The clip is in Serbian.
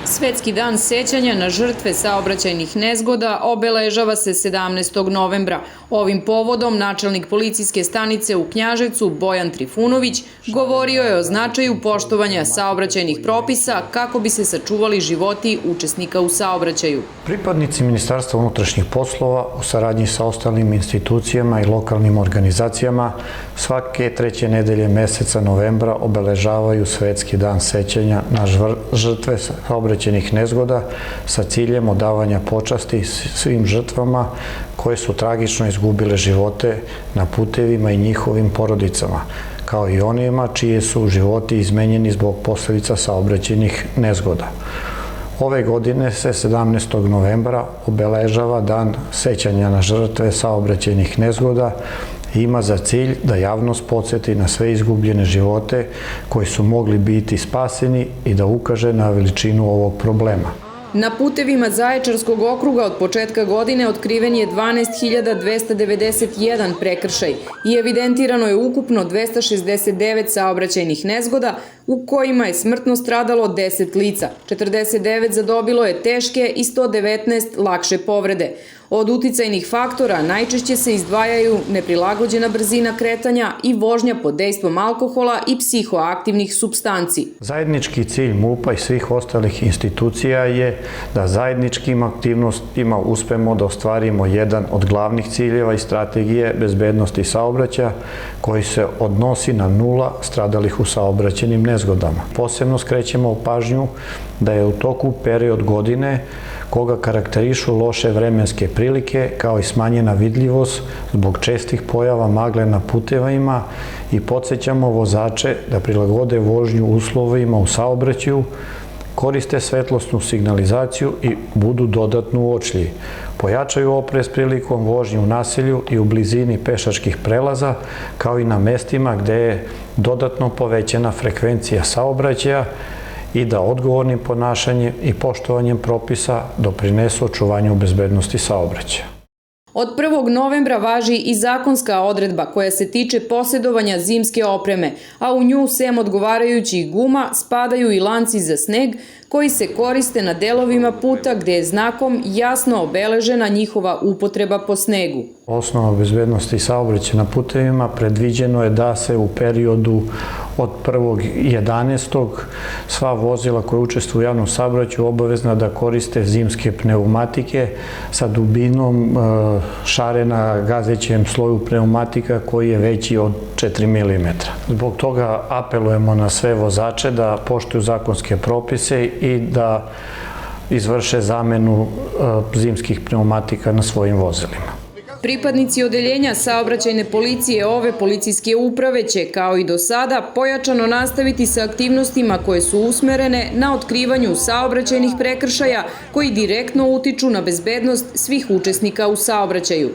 Svetski dan sećanja na žrtve saobraćajnih nezgoda obeležava se 17. novembra. Ovim povodom načelnik policijske stanice u Knjaževcu Bojan Trifunović govorio je o značaju poštovanja saobraćajnih propisa kako bi se sačuvali životi učesnika u saobraćaju. Pripadnici Ministarstva unutrašnjih poslova u saradnji sa ostalim institucijama i lokalnim organizacijama svake treće nedelje meseca novembra obeležavaju Svetski dan sećanja na žrtve saobraćajnih nezgoda sa ciljem odavanja počasti svim žrtvama koje su tragično izgubile živote na putevima i njihovim porodicama, kao i onima čije su životi izmenjeni zbog posledica saobraćajnih nezgoda. Ove godine se 17. novembra obeležava dan sećanja na žrtve saobraćajnih nezgoda i ima za cilj da javnost podsjeti na sve izgubljene živote koji su mogli biti spaseni i da ukaže na veličinu ovog problema. Na putevima Zaječarskog okruga od početka godine otkriven je 12.291 prekršaj i evidentirano je ukupno 269 saobraćajnih nezgoda u kojima je smrtno stradalo 10 lica, 49 zadobilo je teške i 119 lakše povrede. Od uticajnih faktora najčešće se izdvajaju neprilagođena brzina kretanja i vožnja pod dejstvom alkohola i psihoaktivnih supstanci. Zajednički cilj MUP-a i svih ostalih institucija je da zajedničkim aktivnostima uspemo da ostvarimo jedan od glavnih ciljeva i strategije bezbednosti saobraćaja koji se odnosi na 0 stradalih u saobraćajnim nezgodama. Posebno skrećemo pažnju da je u toku period godine koga karakterišu loše vremenske prilike kao i smanjena vidljivost zbog čestih pojava magle na putevima i podsjećamo vozače da prilagode vožnju uslovima u saobraćaju, koriste svetlosnu signalizaciju i budu dodatno uočljivi. Pojačaju oprez prilikom vožnje u naselju i u blizini pešačkih prelaza, kao i na mestima gde je dodatno povećana frekvencija saobraćaja i da odgovornim ponašanjem i poštovanjem propisa doprinesu očuvanju bezbednosti saobraćaja. Od 1. novembra važi i zakonska odredba koja se tiče posjedovanja zimske opreme, a u nju sem odgovarajućih guma spadaju i lanci za sneg koji se koriste na delovima puta gde je znakom jasno obeležena njihova upotreba po snegu. Osnova bezbednosti saobraćaja na putevima predviđeno je da se u periodu od 1.11. sva vozila koja učestvuju u javnom saobraćaju obavezna da koriste zimske pneumatike sa dubinom šare na gazećem sloju pneumatika koji je veći od 4 mm. Zbog toga apelujemo na sve vozače da poštuju zakonske propise i da izvrše zamenu zimskih pneumatika na svojim vozilima. Pripadnici odeljenja saobraćajne policije ove policijske uprave će, kao i do sada, pojačano nastaviti sa aktivnostima koje su usmerene na otkrivanju saobraćajnih prekršaja koji direktno utiču na bezbednost svih učesnika u saobraćaju.